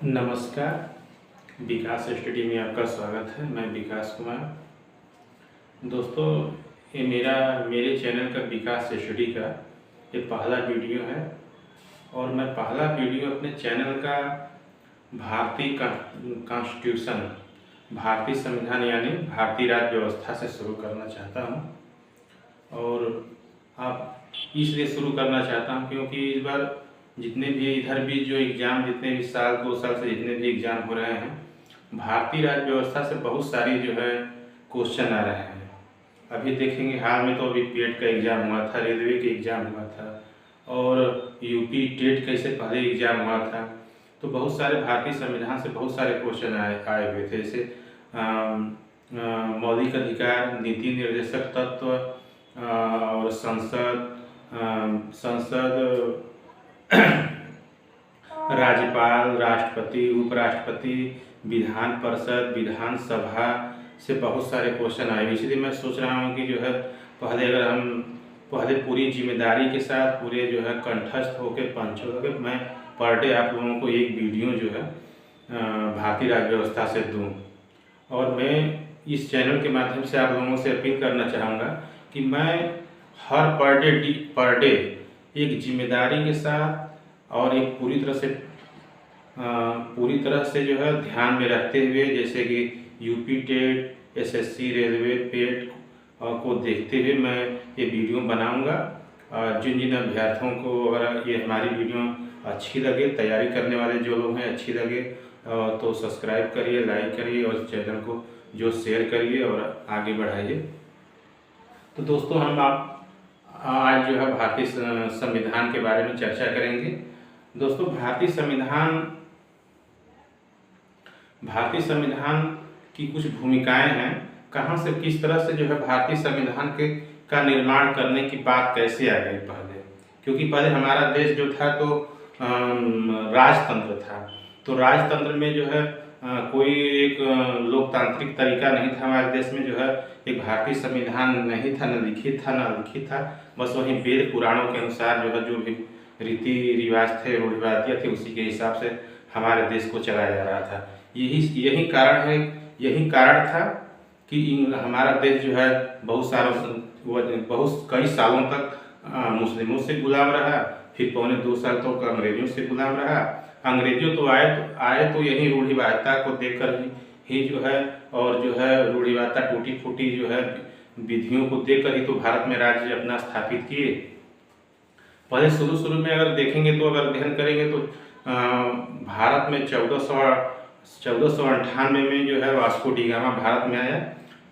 नमस्कार। विकास स्टडी में आपका स्वागत है। मैं विकास कुमार। दोस्तों, ये मेरे चैनल का विकास स्टडी का ये पहला वीडियो है और मैं पहला वीडियो अपने चैनल का भारतीय कॉन्स्टिट्यूशन, भारतीय संविधान यानी भारतीय राज्य व्यवस्था से शुरू करना चाहता हूँ। और आप इसलिए शुरू करना चाहता हूँ क्योंकि इस बार जितने भी इधर भी जो एग्ज़ाम, जितने भी साल 2 साल से जितने भी एग्ज़ाम हो रहे हैं, भारतीय राज्य व्यवस्था से बहुत सारी जो है क्वेश्चन आ रहे हैं। अभी देखेंगे, हाल में तो अभी पेट का एग्ज़ाम हुआ था, रेलवे का एग्ज़ाम हुआ था और यूपी टेट कैसे पहले एग्ज़ाम हुआ था। तो बहुत सारे भारतीय संविधान से बहुत सारे क्वेश्चन आए हुए थे, जैसे मौलिक अधिकार, नीति निर्देशक तत्व और संसद राज्यपाल, राष्ट्रपति, उपराष्ट्रपति, विधान परिषद, विधानसभा से बहुत सारे क्वेश्चन आए। इसलिए मैं सोच रहा हूँ कि जो है पहले पूरी जिम्मेदारी के साथ, पूरे जो है कंठस्थ होकर पंचों होकर मैं पर डे आप लोगों को एक वीडियो जो है भारतीय राज्य व्यवस्था से दूँ। और मैं इस चैनल के माध्यम से आप लोगों से अपील करना चाहूँगा कि मैं हर पर डे एक जिम्मेदारी के साथ और एक पूरी तरह से जो है ध्यान में रखते हुए, जैसे कि यूपी टेट, एसएससी, रेलवे, पेट को देखते हुए मैं ये वीडियो बनाऊंगा। जिन जिन अभ्यर्थियों को अगर ये हमारी वीडियो अच्छी लगे, तैयारी करने वाले जो लोग हैं अच्छी लगे, तो सब्सक्राइब करिए, लाइक करिए और चैनल को जो शेयर करिए और आगे बढ़ाइए। तो दोस्तों, हम आज जो है भारतीय संविधान के बारे में चर्चा करेंगे। दोस्तों, भारतीय संविधान की कुछ भूमिकाएं हैं। कहाँ से, किस तरह से जो है भारतीय संविधान का निर्माण करने की बात कैसे आ गई पहले, क्योंकि पहले हमारा देश जो था तो राजतंत्र था। तो राजतंत्र में जो है कोई एक लोकतांत्रिक तरीका नहीं था। हमारे देश में जो है एक भारतीय संविधान नहीं था, न लिखित था न अलिखित था। बस वहीं वेद पुराणों के अनुसार जो है जो भी रीति रिवाज थे, रूढ़िवादियाँ थी, उसी के हिसाब से हमारे देश को चलाया जा रहा था। यही कारण था कि हमारा देश जो है कई सालों तक मुस्लिमों से गुलाम रहा, फिर 2.25 साल तक अंग्रेजों से गुलाम रहा। अंग्रेजों तो आए तो यही रूढ़िवादिता को देखकर ही जो है, और जो है रूढ़िवादिता टूटी फूटी जो है विधियों को देखकर ही तो भारत में राज्य अपना स्थापित किए। पहले शुरू में अगर देखेंगे तो, अगर अध्ययन करेंगे तो भारत में 1498 में जो है वास्को डी गामा भारत में आया।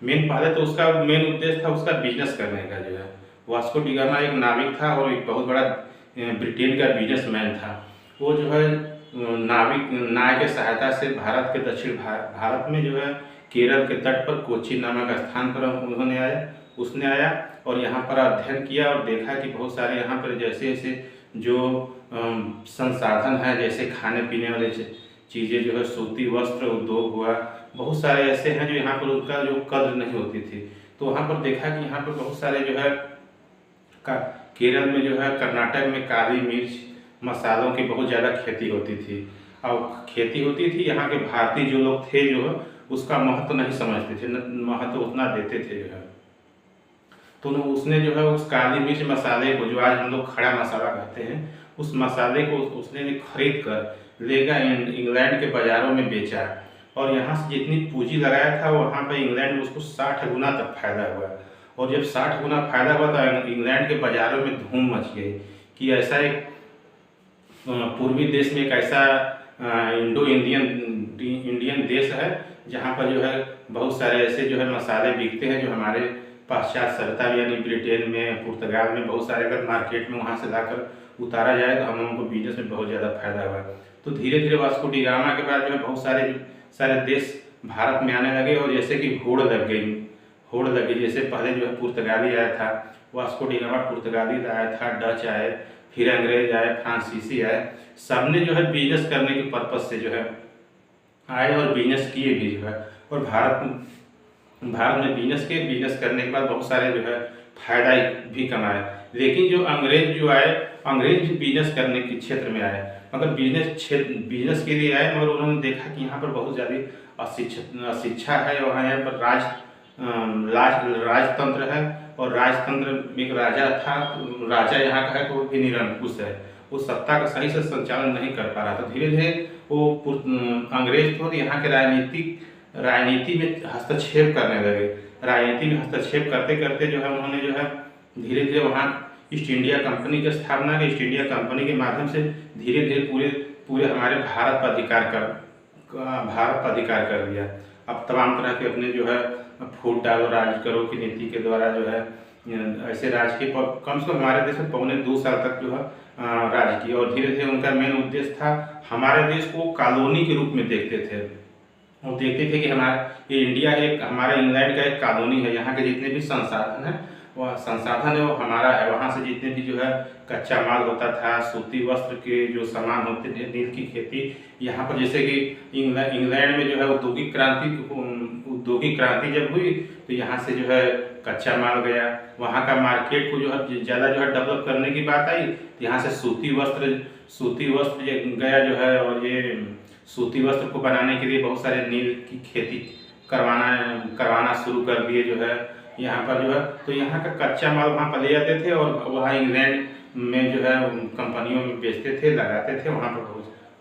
पहले तो उसका मेन उद्देश्य था उसका बिजनेस करने का। जो है वास्को डी गामा एक नाविक था और एक बहुत बड़ा ब्रिटेन का बिजनेसमैन था। वो जो है नाव के सहायता से भारत के दक्षिण भारत में जो है केरल के तट पर कोच्चि नामक स्थान पर उसने आया और यहाँ पर अध्ययन किया और देखा कि बहुत सारे यहाँ पर जैसे जो संसाधन है, जैसे खाने पीने वाले चीज़ें जो है, सूती वस्त्र उद्योग हुआ, बहुत सारे ऐसे हैं जो यहाँ पर उनका जो कद्र नहीं होती थी। तो वहाँ पर देखा कि यहाँ पर बहुत सारे जो है केरल में जो है, कर्नाटक में काली मिर्च मसालों की बहुत ज़्यादा खेती होती थी। और खेती होती थी, यहाँ के भारतीय जो लोग थे जो है उसका महत्व नहीं समझते थे, महत्व उतना देते थे जो है। तो उसने जो है उस काली मिर्च मसाले को, जो आज हम लोग खड़ा मसाला कहते हैं, उस मसाले को उसने खरीद कर लेगा इंग्लैंड के बाज़ारों में बेचा और यहाँ से जितनी पूंजी लगाया था वहाँ पर इंग्लैंड में उसको 60 गुना तक फायदा हुआ। और जब 60 गुना फायदा हुआ तो इंग्लैंड के बाज़ारों में धूम मच गई कि ऐसा एक पूर्वी देश में एक ऐसा इंडो इंडियन देश है जहाँ पर जो है बहुत सारे ऐसे जो है मसाले बिकते हैं जो हमारे पाश्चात्य सभ्यता यानी ब्रिटेन में, पुर्तगाल में बहुत सारे अगर मार्केट में वहाँ से लाकर उतारा जाए तो हम लोगों को बिजनेस में बहुत ज़्यादा फायदा हुआ। तो धीरे धीरे वास्को डी गामा के बाद जो है बहुत सारे देश भारत में आने लगे और जैसे कि होड़ लग गई। जैसे पहले जो है पुर्तगाली आया था, वास्को डी गामा पुर्तगाली आया था, डच आए, फिर अंग्रेज आए, फ्रांसीसी आए। सबने जो है बिजनेस करने के पर्पज से जो है आए और बिजनेस किए भी जो है। और भारत में बिजनेस करने के बाद बहुत सारे जो है फायदा भी कमाए। लेकिन जो अंग्रेज जो आए, अंग्रेज बिजनेस करने के क्षेत्र में आए, मगर बिजनेस के लिए आए, मगर उन्होंने देखा कि यहाँ पर बहुत ज़्यादा अशिक्षा है, और यहाँ पर राजतंत्र है, और राजतंत्र में एक राजा था, राजा यहाँ का है तो वो भी निरंकुश है, वो सत्ता का सही से संचालन नहीं कर पा रहा था। धीरे धीरे वो अंग्रेज तो यहाँ के राजनीति में हस्तक्षेप करने लगे। राजनीति में हस्तक्षेप करते करते जो है उन्होंने जो है धीरे धीरे वहाँ ईस्ट इंडिया कंपनी की स्थापना की। ईस्ट इंडिया कंपनी के माध्यम से धीरे धीरे पूरे पूरे हमारे भारत पर अधिकार कर दिया। अब तमाम तरह के अपने जो है फूट डालो राज करो की नीति के द्वारा जो है ऐसे राज की कम से कम हमारे देश में 2.25 साल तक जो है राज किया। और धीरे धीरे उनका मेन उद्देश्य था, हमारे देश को कॉलोनी के रूप में देखते थे। वो देखते थे कि हमारा ये इंडिया एक, हमारा इंग्लैंड का एक कॉलोनी है, यहाँ के जितने भी संसाधन है वो हमारा है। वहाँ से जितने भी जो है कच्चा माल होता था, सूती वस्त्र के जो सामान होते थे, नील की खेती, यहाँ पर जैसे कि इंग्लैंड में जो है औद्योगिक क्रांति जब हुई तो यहाँ से जो है कच्चा माल गया। वहाँ का मार्केट को जो है ज़्यादा जो है डेवलप करने की बात आई तो यहाँ से सूती वस्त्र गया जो है, और ये सूती वस्त्र को बनाने के लिए बहुत सारे नील की खेती करवाना शुरू कर दिए जो है यहाँ पर जो है। तो यहाँ का कच्चा माल वहाँ पर ले जाते थे और वहाँ इंग्लैंड में जो है कंपनियों में बेचते थे, लगाते थे।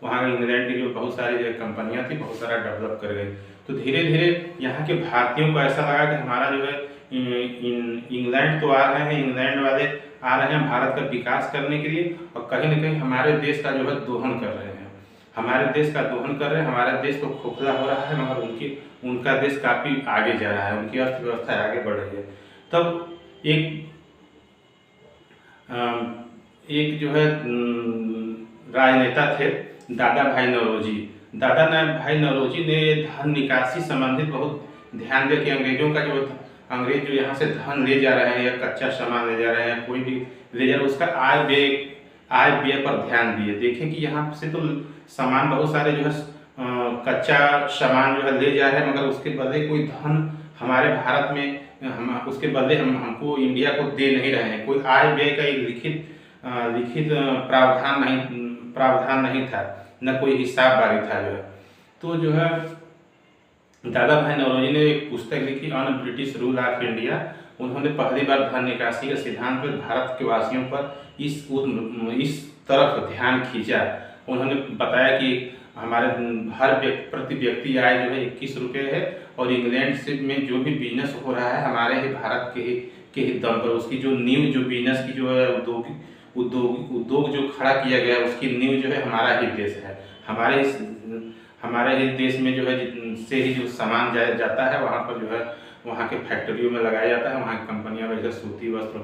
वहाँ इंग्लैंड की जो बहुत सारी कंपनियाँ थी बहुत सारा डेवलप कर गई। तो धीरे धीरे यहाँ के भारतीयों को ऐसा लगा कि हमारा जो है इंग्लैंड तो आ रहे हैं, इंग्लैंड वाले आ रहे हैं भारत का विकास करने के लिए, और कहीं न कहीं हमारे देश का जो है दोहन कर रहे हैं। हमारे देश का दोहन कर रहे हैं, हमारा देश तो खोखला हो रहा है, मगर उनका देश काफ़ी आगे जा रहा है, उनकी अर्थव्यवस्था आगे बढ़ रही है। तब एक जो है राजनेता थे दादा भाई नौरोजी ने धन निकासी संबंधित बहुत ध्यान दिया कि अंग्रेज जो यहाँ से धन ले जा रहे हैं या कच्चा सामान ले जा रहे हैं, कोई भी ले जा रहे हैं, उसका आय व्यय पर ध्यान दिए। देखें कि यहाँ से तो सामान बहुत सारे जो है कच्चा सामान जो है ले जा रहे हैं, मगर उसके बदले कोई धन हमारे भारत में उसके बदले हमको इंडिया को दे नहीं रहे हैं। कोई आय व्यय का एक लिखित प्रावधान नहीं था, न कोई हिसाब बारी था जो है। तो जो है दादा भाई नौरोजी ने एक पुस्तक लिखी on British rule of India. उन्होंने पहली बार धन निकासी के सिद्धांत पर भारत के वासियों पर इस तरफ ध्यान खींचा। उन्होंने बताया कि हमारे हर प्रति व्यक्ति आय जो है 21 रुपये है, और इंग्लैंड से में जो भी बिजनेस हो रहा है हमारे ही भारत के ही दम पर, उसकी जो नींव जो बिजनेस की जो है उद्योग जो खड़ा किया गया है उसकी नींव जो है हमारा ही देश है। हमारे ही देश में जो है से ही जो सामान जाता है वहाँ पर जो है वहाँ के फैक्ट्रियों में लगाया जाता है। वहाँ की कंपनियाँ में जैसे सूती वस्त्र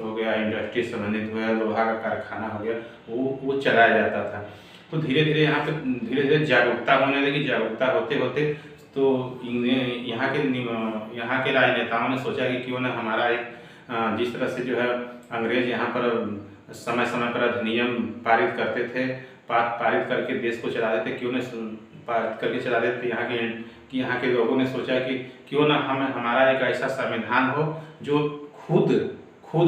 हो गया, इंडस्ट्री संबंधित हो गया, लोहा का कारखाना हो गया, वो चलाया जाता था। तो धीरे धीरे यहाँ पे धीरे धीरे जागरूकता होने लगी। जागरूकता होते होते तो यहाँ के राजनेताओं ने सोचा कि क्यों न हमारा एक जिस तरह से जो है अंग्रेज यहाँ पर समय समय पर अधिनियम पारित करते थे, पारित करके देश को चला देते, क्यों न पारित करके चला देते यहाँ के लोगों ने सोचा कि क्यों न हमारा एक ऐसा संविधान हो जो खुद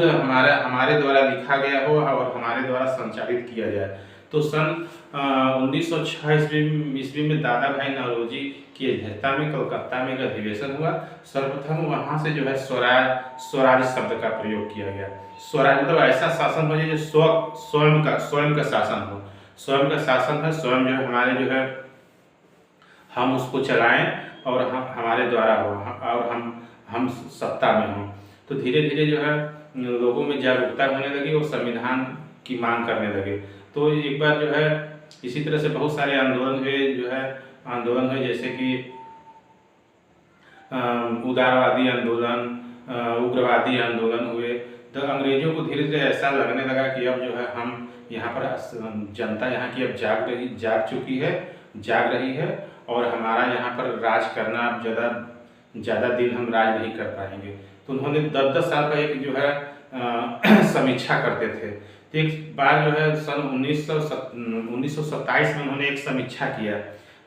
हमारे द्वारा लिखा गया हो और हमारे द्वारा संचालित किया जाए। तो सन 1906 ईस्वी में दादा भाई नौरोजी की अध्यक्षता में कलकत्ता में एक अधिवेशन हुआ। सर्वप्रथम वहाँ से जो है स्वराज शब्द का प्रयोग किया गया। स्वराज मतलब ऐसा शासन हो जो स्वयं का शासन हो। स्वयं का शासन है, स्वयं जो है हमारे जो है हम उसको चलाएं और हमारे द्वारा हो और हम सत्ता में हों। तो धीरे धीरे जो है लोगों में जागरूकता होने लगी और संविधान की मांग करने लगे। तो एक बार जो है इसी तरह से बहुत सारे आंदोलन हुए जैसे कि उदारवादी आंदोलन, उग्रवादी आंदोलन हुए। तो अंग्रेजों को धीरे धीरे ऐसा लगने लगा कि अब जो है हम यहाँ पर जनता यहाँ की अब जाग रही है और हमारा यहाँ पर राज करना अब ज़्यादा दिन हम राज नहीं कर पाएंगे। तो उन्होंने 10-10 साल का एक जो है समीक्षा करते थे। तो एक बार जो है सन 1927 में उन्होंने एक समीक्षा किया,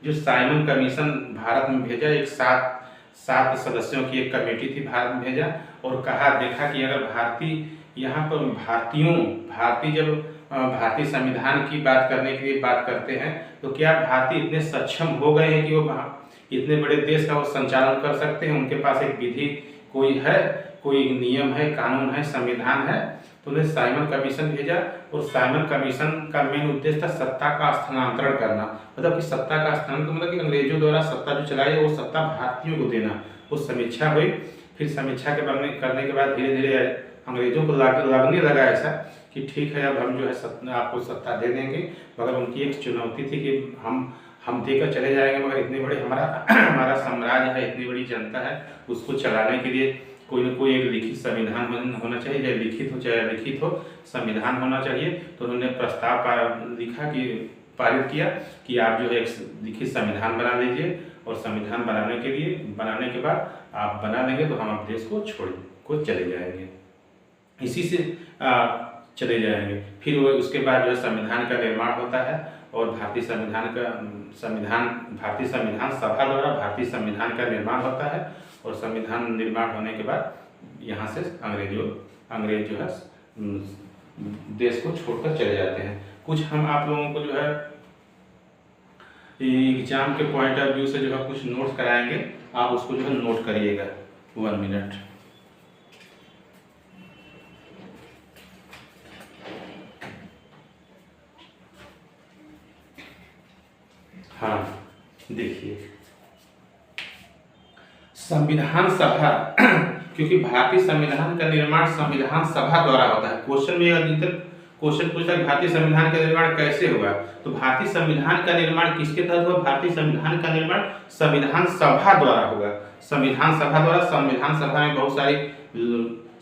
जो साइमन कमीशन भारत में भेजा। एक 7 सदस्यों की एक कमेटी थी, भारत में भेजा और देखा कि अगर यहाँ पर भारतीय जब भारतीय संविधान की बात करने के लिए बात करते हैं, तो क्या भारतीय इतने सक्षम हो गए हैं कि वो इतने बड़े देश का वो संचालन कर सकते हैं? उनके पास एक विधि कोई है, कोई नियम है, कानून है, संविधान है? तो उन्हें साइमन कमीशन भेजा, और साइमन कमीशन का मेन उद्देश्य था सत्ता का स्थानांतरण करना। मतलब कि सत्ता का स्थानांतरण मतलब कि अंग्रेजों द्वारा सत्ता जो चलाई वो सत्ता भारतीयों को देना। वो समीक्षा हुई, फिर समीक्षा के करने के बाद धीरे धीरे अंग्रेजों को लगने लगा ऐसा कि ठीक है, अब हम जो है आपको सत्ता दे देंगे, मगर उनकी एक चुनौती थी कि हम देकर चले जाएंगे, मगर इतने बड़े हमारा साम्राज्य है, इतनी बड़ी जनता है, उसको चलाने के लिए कोई न कोई एक लिखित संविधान होना चाहिए, चाहे लिखित हो चाहे अलिखित हो, संविधान होना चाहिए। तो उन्होंने प्रस्ताव लिखा कि पारित किया कि आप जो है एक लिखित संविधान बना लीजिए, और संविधान बनाने के बाद आप बना लेंगे तो हम आप देश को चले जाएंगे, इसी से चले जाएंगे। फिर वो उसके बाद जो है संविधान का निर्माण होता है, और भारतीय संविधान सभा द्वारा भारतीय संविधान का निर्माण होता है, और संविधान निर्माण होने के बाद यहाँ से अंग्रेज जो है देश को छोड़कर चले जाते हैं। कुछ हम आप लोगों को जो है एग्जाम के पॉइंट ऑफ व्यू से जो है कुछ नोट्स कराएंगे, आप उसको जो है नोट करिएगा 1 मिनट। हाँ देखिए, संविधान सभा क्योंकि भारतीय संविधान का निर्माण संविधान सभा द्वारा होता है। क्वेश्चन में अधिकतर क्वेश्चन पूछता है भारतीय संविधान का निर्माण कैसे हुआ, तो भारतीय संविधान का निर्माण किसके तहत हुआ? भारतीय संविधान का निर्माण संविधान सभा द्वारा होगा। संविधान सभा में बहुत सारे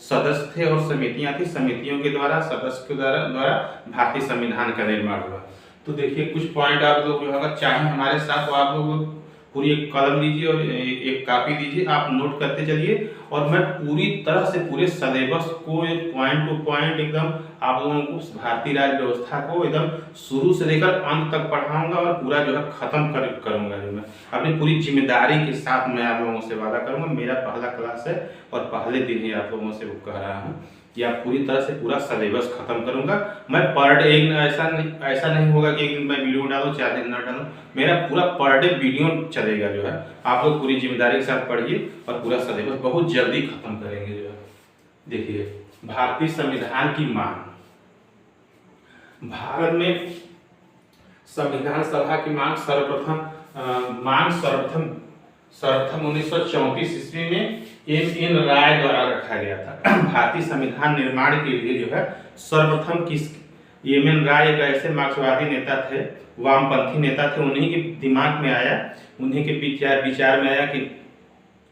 सदस्य थे और समितियां थी, समितियों के द्वारा सदस्य के द्वारा भारतीय संविधान का निर्माण हुआ। तो देखिए कुछ पॉइंट आप लोग जो अगर चाहें हमारे साथ, तो आप लोग पूरी एक कलम लीजिए और एक कॉपी लीजिए, आप नोट करते चलिए, और मैं पूरी तरह से पूरे सिलेबस को एक पॉइंट टू पॉइंट एकदम आप लोगों को भारतीय राज्य व्यवस्था को एकदम शुरू से लेकर अंत तक पढ़ाऊंगा, और पूरा जो है खत्म करूंगा। जो मैं अपनी पूरी जिम्मेदारी के साथ मैं आप लोगों से वादा करूंगा। मेरा पहला क्लास है और पहले दिन ही आप लोगों से वो कह रहा हूँ कि आप पूरी तरह से पूरा सिलेबस खत्म करूंगा। मैं पर डे ऐसा नहीं होगा कि एक दिन मैं वीडियो डालूं 4 दिन ना डालूं, मेरा पूरा पर डे वीडियो चलेगा। जो है आप लोग पूरी जिम्मेदारी के साथ पढ़िए और पूरा सिलेबस बहुत जल्दी खत्म करेंगे। जो है देखिए, भारतीय संविधान की मांग। भारत में संविधान सभा की मांग सर्वप्रथम 1934 ईस्वी में एम.एन. राय द्वारा रखा गया था। भारतीय संविधान निर्माण के लिए जो है सर्वप्रथम एम.एन. राय एक ऐसे मार्क्सवादी नेता थे, वामपंथी नेता थे, उन्हीं के दिमाग में आया, उन्हीं के विचार में आया कि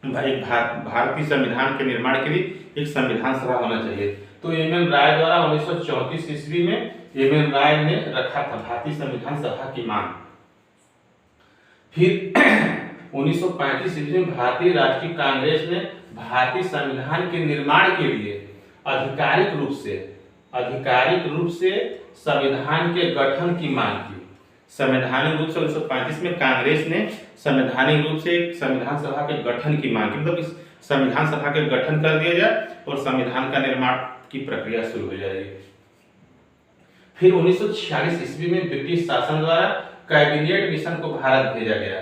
भाई भारतीय संविधान के निर्माण के लिए एक संविधान सभा होना चाहिए। तो एम.एन. राय द्वारा 1934 ईस्वी में एम.एन. राय ने रखा था भारतीय संविधान सभा की मांग। फिर 1935 ईस्वी में भारतीय राष्ट्रीय कांग्रेस ने भारतीय संविधान के निर्माण के लिए आधिकारिक रूप से संविधान के गठन की मांग की। संवैधानिक रूप से 1935 में कांग्रेस ने संवैधानिक रूप से एक संविधान सभा के गठन की मांग की, मतलब इस संविधान सभा के गठन कर दिया जाए और संविधान का निर्माण की प्रक्रिया शुरू हो जाएगी। फिर 1946 ईस्वी में ब्रिटिश शासन द्वारा कैबिनेट मिशन को भारत भेजा गया।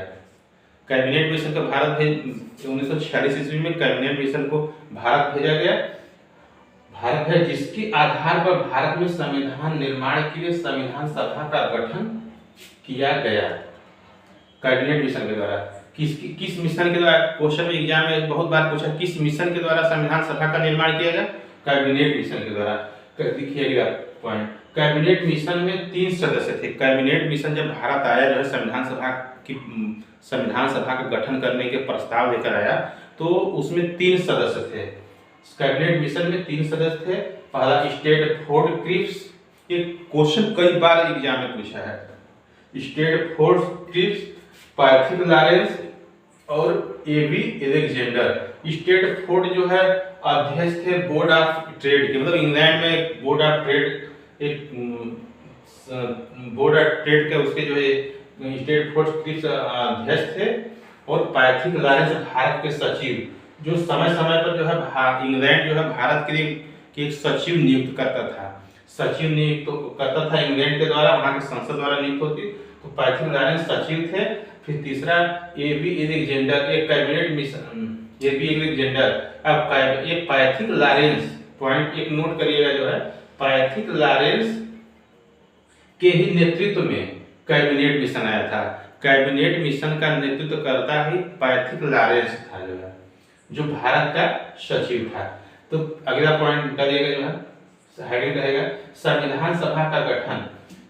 कैबिनेट मिशन को 1946 ईस्वी में कैबिनेट मिशन को भारत भेजा गया। जिसके आधार पर भारत में संविधान निर्माण के लिए संविधान सभा का गठन किया गया। कैबिनेट मिशन के द्वारा किस मिशन के द्वारा, क्वेश्चन में एग्जाम में बहुत बार पूछा, किस मिशन के द्वारा संविधान सभा का निर्माण किया गया? कैबिनेट मिशन के द्वारा। देखिएगा पॉइंट, कैबिनेट मिशन में 3 सदस्य थे। कैबिनेट मिशन जब भारत आया, जो है संविधान सभा का गठन करने के प्रस्ताव लेकर आया, तो उसमें 3 सदस्य थे। कैबिनेट मिशन में 3 सदस्य थे। पहला स्टैटफोर्ड क्रिप्स, एक क्वेश्चन कई बार एग्जाम में पूछा है, स्टैटफोर्ड क्रिप्स, पैट्रिक लॉरेंस और ए.बी. अलेक्जेंडर। स्टैटफोर्ड जो है अध्यक्ष थे बोर्ड ऑफ ट्रेड के, मतलब इंग्लैंड में एक बोर्ड ऑफ ट्रेड के उसके जो है स्टैटफोर्ड क्रिप्स अध्यक्ष थे, और पैट्रिक लॉरेंस भारत के सचिव, जो समय समय पर जो है इंग्लैंड जो है भारत के लिए कि एक सचिव नियुक्त करता था। सचिव नियुक्त करता था इंग्लैंड के द्वारा, वहाँ के संसद द्वारा नियुक्त होती। तो पैथिक लॉरेंस सचिव थे। फिर तीसरा ए.बी. अलेक्जेंडर, एक कैबिनेट मिशन, ए.बी. अलेक्जेंडर। अब ये पैथिक लॉरेंस, पॉइंट एक नोट करिएगा जो है, पैथिक लॉरेंस के ही नेतृत्व में कैबिनेट मिशन आया था। कैबिनेट मिशन का नेतृत्व करता ही पैथिक लॉरेंस था जो है, जो भारत का सचिव था। तो अगला पॉइंट करिएगा जो है, हेडिंग रहेगा संविधान सभा का गठन।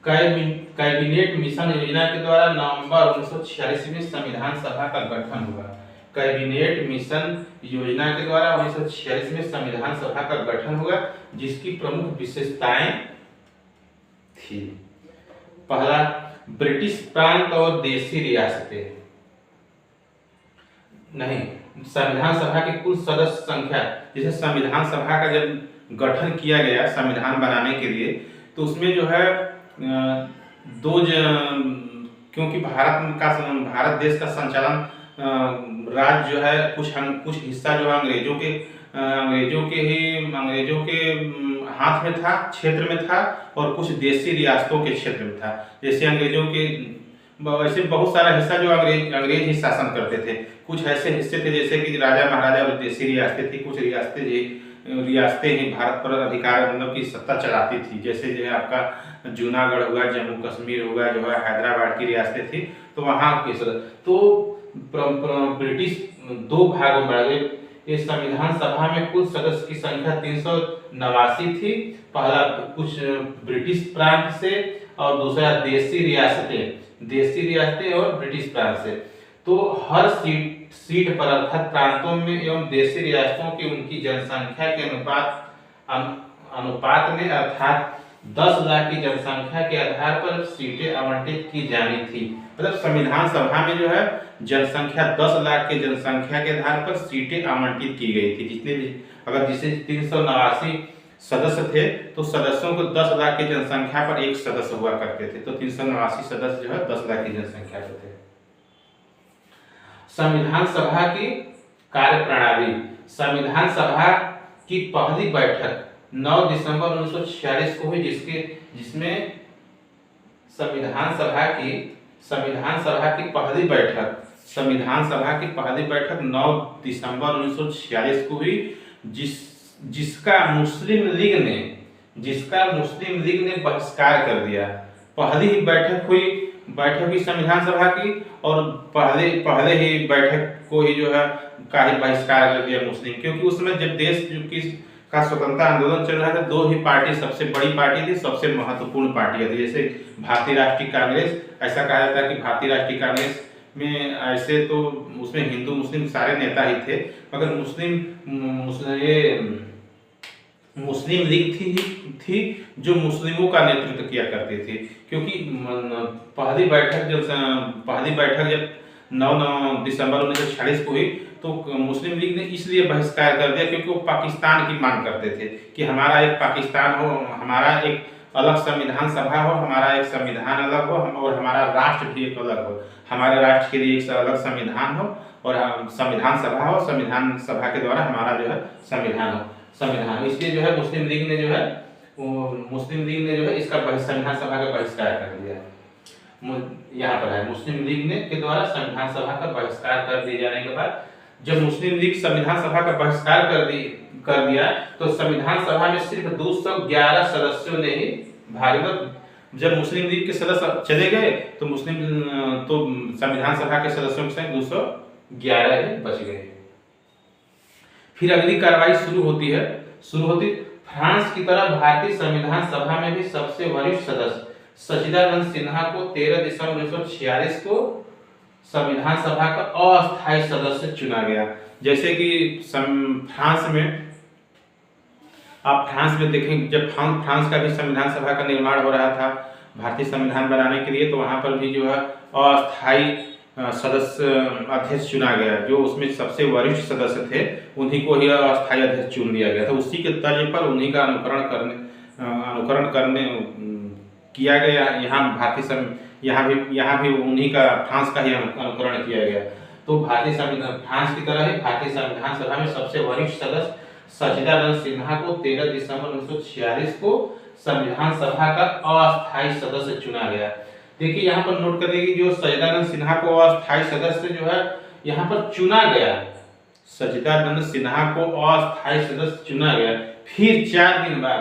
कैबिनेट मिशन योजना के द्वारा नवंबर 1946 में संविधान सभा का गठन हुआ। कैबिनेट मिशन योजना के द्वारा 1946 में संविधान सभा का गठन हुआ, जिसकी प्रमुख विशेषताएं थी। पहला, ब्रिटिश प्रांत और देशी रियासतें। नहीं, संविधान सभा की कुल सदस्य संख्या, जैसे संविधान सभा का जब गठन किया गया संविधान बनाने के लिए, तो उसमें जो है क्योंकि भारत देश का संचालन राज्य जो है कुछ हिस्सा जो है अंग्रेजों के हाथ में था, क्षेत्र में था, और कुछ देशी रियासतों के क्षेत्र में था। जैसे अंग्रेजों के वैसे बहुत सारा हिस्सा जो अंग्रेज ही शासन करते थे। कुछ ऐसे हिस्से थे जैसे कि राजा महाराजा और देशी रियासतें थी। कुछ रियासतें ही भारत पर अधिकार मतलब की सत्ता चलाती थी। जैसे जो है आपका जूनागढ़ हुआ, जम्मू कश्मीर हुआ, जो है हैदराबाद की रियासतें थी। तो वहाँ के तो ब्रिटिश दो भागों में गए। इस संविधान सभा में कुल सदस्य की संख्या 389 थी। पहला कुछ ब्रिटिश प्रांत से और दूसरा देशी रियासतें और ब्रिटिश प्रांत से। तो हर सीट पर अर्थात प्रांतों में एवं देशी रियासतों की उनकी जनसंख्या के अनुपात में अर्थात 10 लाख की जनसंख्या के आधार पर सीटें आवंटित की जानी थी। मतलब संविधान सभा में जो है जनसंख्या 10 लाख के जनसंख्या के आधार पर सीटें आवंटित की गई थी। जितने भी जिसे 389 सदस्य थे, तो सदस्यों को 10 लाख की जनसंख्या पर एक सदस्य हुआ करते थे। तो 389 सदस्य जो है 10 लाख की जनसंख्या के थे। संविधान सभा की कार्यप्रणाली। संविधान सभा की पहली बैठक 9 दिसंबर 1946 को हुई, जिसमें संविधान सभा की पहली बैठक 9 दिसंबर 1946 को हुई, जिसका मुस्लिम लीग ने बहिष्कार कर दिया। पहली ही बैठक हुई संविधान सभा की, और पहले ही बैठक को ही जो है का ही बहिष्कार कर दिया मुस्लिम, क्योंकि उस समय जब देश का स्वतंत्रता आंदोलन चल रहा था, दो ही पार्टी सबसे बड़ी पार्टी थी, सबसे महत्वपूर्ण पार्टियां थी। जैसे भारतीय राष्ट्रीय कांग्रेस, ऐसा कहा जाता है कि भारतीय राष्ट्रीय कांग्रेस में ऐसे तो उसमें हिंदू मुस्लिम सारे नेता ही थे, मगर मुस्लिम लीग थी जो मुस्लिमों का नेतृत्व किया करती थी। क्योंकि पहली बैठक जब 9 दिसंबर 1946 को हुई, तो मुस्लिम लीग ने इसलिए बहिष्कार कर दिया क्योंकि वो पाकिस्तान की मांग करते थे कि हमारा एक पाकिस्तान हो, हमारा एक अलग संविधान सभा हो, हमारा एक संविधान अलग हो, और हमारा राष्ट्र भी एक अलग हो। हमारे राष्ट्र के लिए एक अलग संविधान हो और संविधान सभा हो, संविधान सभा के द्वारा हमारा जो है संविधान। इसलिए जो है मुस्लिम लीग ने जो है इसका संविधान सभा का बहिष्कार कर दिया। यहाँ पर है मुस्लिम लीग ने के द्वारा संविधान सभा का बहिष्कार कर दिए जाने के बाद, जब मुस्लिम लीग संविधान सभा का बहिष्कार कर दिया, तो संविधान सभा में सिर्फ 211 सदस्यों ने ही भाग। जब मुस्लिम लीग के सदस्य चले गए, तो संविधान सभा के सदस्यों की संख्या 211 ही बच गए। फिर अगली कार्रवाई शुरू होती। फ्रांस की तरह भारतीय संविधान सभा में भी सबसे वरिष्ठ सदस्य सच्चिदानंद सिन्हा को 13 दिसंबर 1946 को संविधान सभा का अस्थायी सदस्य चुना गया। जैसे कि फ्रांस में देखें, जब फ्रांस का भी संविधान सभा का निर्माण हो रहा था भारतीय संविधान बनाने के लिए, तो वहां पर भी जो है अस्थायी सदस्य अध्यक्ष चुना गया। जो उसमें सबसे वरिष्ठ सदस्य थे उन्हीं को ही अस्थायी अध्यक्ष चुन लिया गया था। उसी के तर्ज पर उन्हीं का अनुकरण करने किया गया। यहाँ भी उन्हीं का फ्रांस का ही अनुकरण किया गया। तो फ्रांस की तरह ही भारतीय संविधान सभा में सबसे वरिष्ठ सदस्य सच्चिदानंद सिन्हा को 13 दिसंबर 1946 को संविधान सभा का अस्थायी सदस्य चुना गया। देखिए यहाँ पर नोट करिए कि जो सच्चिदानंद सिन्हा को अस्थायी सदस्य जो है यहाँ पर चुना गया, सच्चिदानंद सिन्हा को अस्थायी सदस्य चुना गया। फिर 4 दिन बाद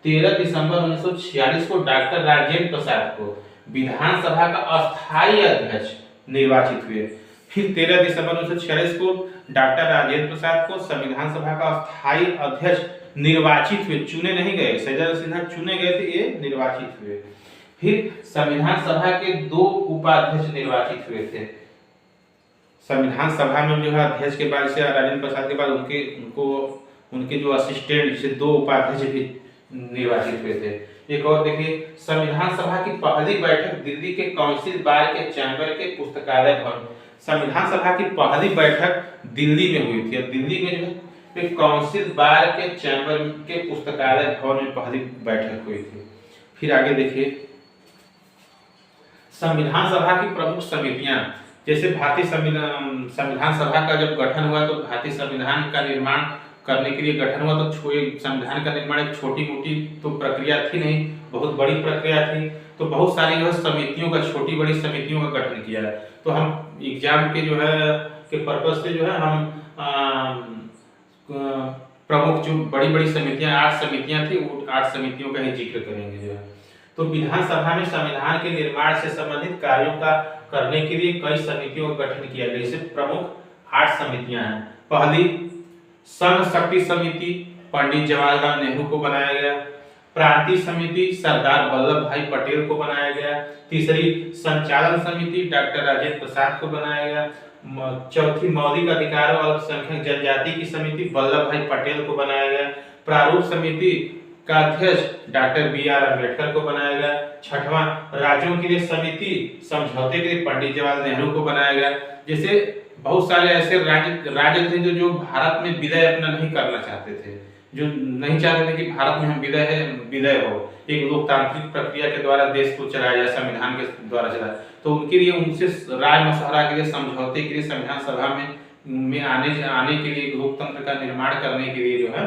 13 दिसंबर 1946 को डॉक्टर राजेंद्र प्रसाद को विधानसभा का अस्थायी अध्यक्ष निर्वाचित हुए। फिर 13 दिसंबर 1946 को डॉक्टर राजेंद्र प्रसाद को संविधान सभा का अस्थायी अध्यक्ष निर्वाचित हुए, चुने नहीं गए। सच्चिदानंद सिन्हा चुने गए थे, ये निर्वाचित हुए। फिर संविधान सभा के 2 उपाध्यक्ष निर्वाचित हुए थे। संविधान सभा में जो है अध्यक्ष के बाद से राजेंद्र प्रसाद के बाद उनके जो असिस्टेंट से 2 उपाध्यक्ष भी निर्वाचित हुए थे। एक और देखिए, संविधान सभा की पहली बैठक दिल्ली के काउंसिल बार के चैम्बर के पुस्तकालय भवन। संविधान सभा की पहली बैठक दिल्ली में हुई थी। दिल्ली में जो है काउंसिल बार के चैम्बर के पुस्तकालय भवन में पहली बैठक हुई थी। फिर आगे देखिए, संविधान सभा की प्रमुख समितियां, जैसे भारतीय संविधान सभा का जब गठन हुआ तो भारतीय संविधान का निर्माण करने के लिए गठन हुआ, तो संविधान का निर्माण एक छोटी मोटी तो प्रक्रिया थी नहीं, बहुत बड़ी प्रक्रिया थी। तो बहुत सारी जो है समितियों का, छोटी बड़ी समितियों का गठन किया है। तो हम एग्जाम के जो है के पर्पज से जो है हम प्रमुख जो बड़ी बड़ी समितियां 8 समितियां थी, वो 8 समितियों का ही जिक्र करेंगे जो है। तो विधानसभा में संविधान के निर्माण से संबंधित कार्यों का करने के लिए कई समितियों का गठन किया गया। इसे प्रमुख 8 समितियां हैं। पहली संघ शक्ति समिति, पंडित जवाहरलाल नेहरू को बनाया गया। प्रांतीय समिति, सरदार वल्लभ भाई पटेल को बनाया गया। तीसरी संचालन समिति, डॉक्टर राजेंद्र प्रसाद को बनाया गया। चौथी मौलिक अधिकारों और अल्पसंख्यक जनजाति की समिति, वल्लभ भाई पटेल को बनाया गया। प्रारूप समिति का अध्यक्ष डॉक्टर बी.आर. अम्बेडकर को बनाया गया। छठवां राज्यों के लिए समिति समझौते के लिए पंडित जवाहरलाल नेहरू को बनाया गया। जैसे बहुत सारे ऐसे राज्य थे जो भारत में विलय अपना नहीं करना चाहते थे, जो नहीं चाहते थे कि भारत में हम विलय हो, एक लोकतांत्रिक प्रक्रिया के द्वारा देश को चलाया जाए, संविधान के द्वारा चलाया। तो उनके लिए उनसे राय मशवरा के लिए, समझौते के लिए संविधान सभा में आने के लिए, लोकतंत्र का निर्माण करने के लिए जो है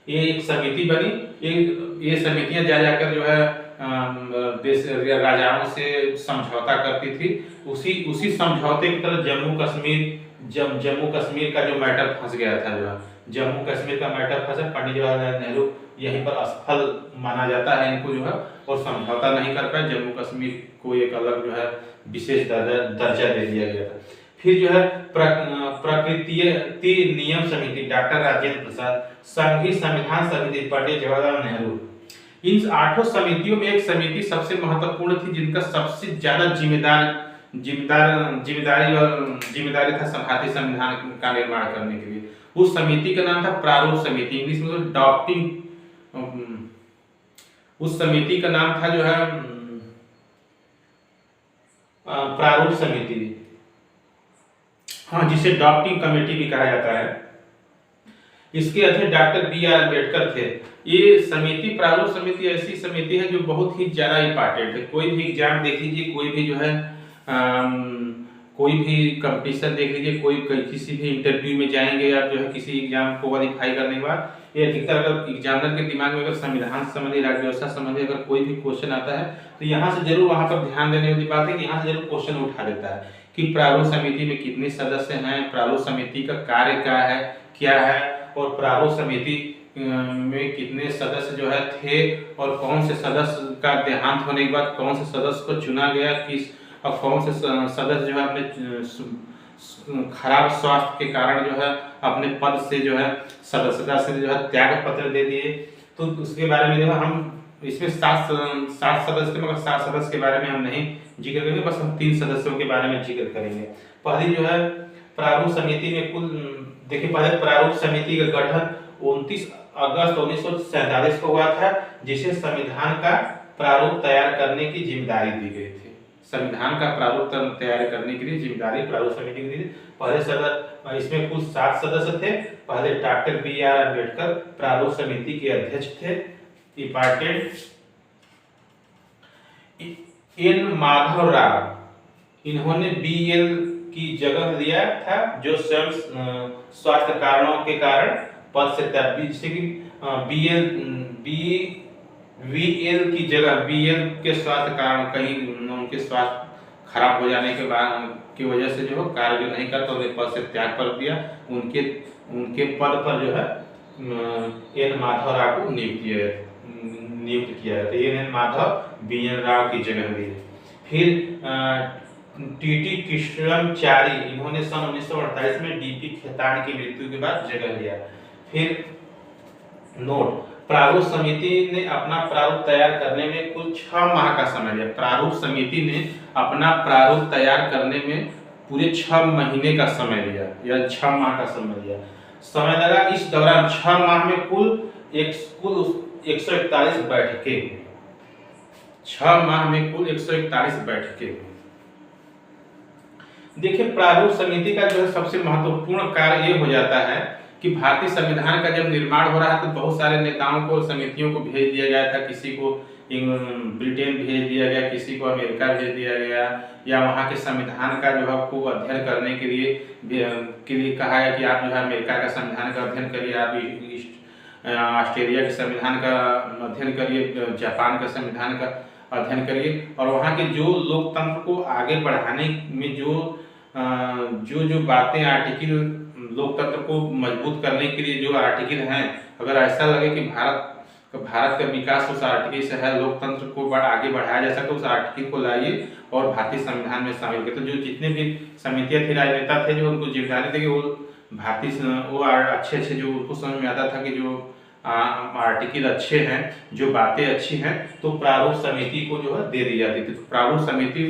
ये एक समिति बनी। ये समितियां जाकर जो है देश राजाओं से समझौता करती थी। उसी समझौते की तरह जम्मू कश्मीर का जो मैटर फंस गया था, जो है जम्मू कश्मीर का मैटर फंसा, पंडित जवाहरलाल नेहरू यहीं पर असफल माना जाता है इनको जो है, और समझौता नहीं कर पाए। जम्मू कश्मीर को एक अलग जो है विशेष दर्जा दे दिया गया था। फिर जो है प्रकृति नियम समिति, डॉक्टर राजेंद्र प्रसाद। संघीय संविधान समिति, पंडित जवाहरलाल नेहरू। इन 8 समितियों में एक समिति सबसे महत्वपूर्ण थी, जिनका सबसे ज्यादा जिम्मेदारी था भारतीय संविधान का निर्माण करने के लिए। उस समिति का नाम था प्रारूप समिति, इंग्लिश में ड्राफ्टिंग। उस समिति का नाम था जो है प्रारूप समिति, हाँ, जिसे ड्राफ्टिंग कमेटी भी कहा जाता है। इसके अध्यक्ष डॉक्टर बी.आर. अम्बेडकर थे। ये समिति, प्रारूप समिति ऐसी समिति है जो बहुत ही ज्यादा इंपॉर्टेंट है। कोई भी एग्जाम देख लीजिए, कोई भी जो है कोई भी कंपटीशन देख लीजिए, किसी भी इंटरव्यू में जाएंगे आप, जो है किसी एग्जाम को क्वालिफाई करने के बाद, ये अधिकतर अगर एग्जामिनर के दिमाग में अगर संविधान संबंधी, राज्य व्यवस्था संबंधी अगर कोई भी क्वेश्चन आता है, तो यहाँ से जरूर वहां पर ध्यान देने वाली बात है कि यहाँ से जरूर क्वेश्चन उठा देता है कि प्रारूप समिति में कितने सदस्य हैं, प्रारूप समिति का कार्य क्या है, और प्रारूप समिति में कितने सदस्य जो है थे, और कौन से सदस्य का देहांत होने के बाद कौन से सदस्य को चुना गया, और कौन से सदस्य जो है अपने खराब स्वास्थ्य के कारण जो है अपने पद से जो है सदस्यता से जो है त्याग पत्र दे दिए। तो उसके बारे में जो है हम इसमें 7 सदस्य, मगर 7 सदस्य के बारे में हम नहीं जिक्र करेंगे, बस हम 3 सदस्यों के बारे में जिक्र करेंगे। पहली जो है प्रारूप समिति में कुल देखिए, पहले प्रारूप समिति का गठन 29 अगस्त 1947 को हुआ था, जिसे संविधान का प्रारूप तैयार करने की जिम्मेदारी दी गई थी। संविधान का प्रारूप तैयार करने के लिए जिम्मेदारी प्रारूप समिति की दी। पहले सदस्य, इसमें कुल 7 सदस्य थे। पहले डॉक्टर बी.आर. अम्बेडकर प्रारूप समिति के अध्यक्ष थे। इंपॉर्टेंट, एन माधव राव, इन्होंने BL की जगह लिया था, जो स्वयं स्वास्थ्य कारणों के कारण पद से त्याग, जैसे कि बीएल वीएल की जगह बीएल के स्वास्थ्य कारण कहीं उनके स्वास्थ्य खराब हो जाने के बाद की वजह से जो है कार्य जो नहीं करता उन्हें पद से त्याग कर दिया। उनके उनके पद पर जो है एन माधव राव को नियुक्त किया गया। तो एन माधव बीएन राव की जगह ली। फिर टीटी कृष्णमचारी, इन्होंने सन 1948 में डीपी खेतान की मृत्यु के बाद जगह लिया। फिर नोट, प्रारूप समिति ने अपना प्रारूप तैयार करने में कुल 6 माह का समय लिया। प्रारूप समिति ने अपना प्रारूप तैयार करने में पूरे 6 महीने का समय लिया या 6 माह का समय लिया, समय लगा। इस दौरान 6 माह में कुल 141 बैठकें हुई। 6 माह में कुल 141 बैठकें हुई। देखिए, प्रारूप समिति का जो है सबसे महत्वपूर्ण कार्य ये हो जाता है कि भारतीय संविधान का जब निर्माण हो रहा है तो बहुत सारे नेताओं को, समितियों को भेज दिया गया था। किसी को ब्रिटेन भेज दिया गया, किसी को अमेरिका भेज दिया गया, या वहाँ के संविधान का जो है आपको अध्ययन करने के लिए कहा है कि आप जो है अमेरिका का संविधान का अध्ययन करिए, आप ऑस्ट्रेलिया के संविधान का अध्ययन करिए, जापान का संविधान का अध्ययन करिए। और वहाँ के जो लोकतंत्र को आगे बढ़ाने में जो बातें आर्टिकल, लोकतंत्र को मजबूत करने के लिए जो आर्टिकल हैं, अगर ऐसा लगे कि भारत का विकास उस आर्टिकल से है, लोकतंत्र को आगे बढ़ाया जा सकता है, उस आर्टिकल को लाइए और भारतीय संविधान में शामिल करें। तो जो जितने भी समितियां थी, राजनेता थे, जो उनको जिम्मेदारी थे कि वो अच्छे जो उनको समझ में आता था कि जो आर्टिकल अच्छे हैं, जो बातें अच्छी हैं, तो प्रारूप समिति को जो है दे दी जाती थी। तो प्रारूप समिति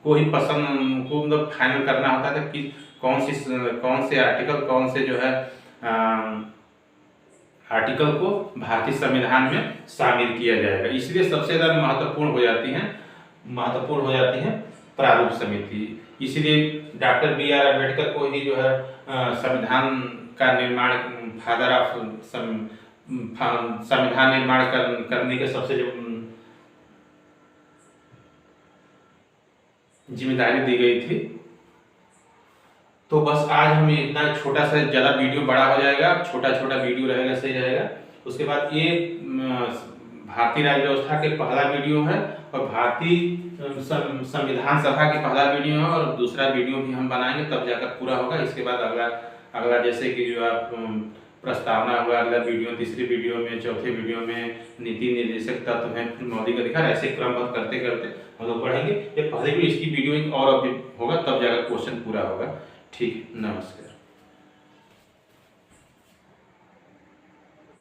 को ही पसंद को मतलब फाइनल करना होता था कि कौन से आर्टिकल, कौन से जो है आर्टिकल को भारतीय संविधान में शामिल किया जाएगा। इसलिए सबसे ज्यादा महत्वपूर्ण हो जाती है प्रारूप समिति। इसलिए डॉक्टर BR अम्बेडकर को ही जो है संविधान का निर्माण, फादर ऑफ संविधान निर्माण करने के सबसे जो जिम्मेदारी दी गई थी। तो बस आज हमें इतना छोटा सा, ज़्यादा वीडियो बड़ा हो जाएगा, छोटा वीडियो रहेगा, सही रहेगा। उसके बाद ये भारतीय राज्य व्यवस्था के पहला वीडियो है और भारतीय संविधान सभा की पहला वीडियो है, और दूसरा वीडियो भी हम बनाएंगे, तब जाकर पूरा होगा। इसके बाद अगला जैसे कि जो आप प्रस्तावना हुआ, अगला वीडियो, तीसरी वीडियो में, चौथे वीडियो में नीति निर्देशक तत्व हैं, फिर मौलिक अधिकार, ऐसे क्रमबद्ध करते करते हम लोग पढ़ेंगे। ये पहले भी इसकी वीडियो एक और अभी होगा, तब जाकर क्वेश्चन पूरा होगा। ठीक, नमस्कार।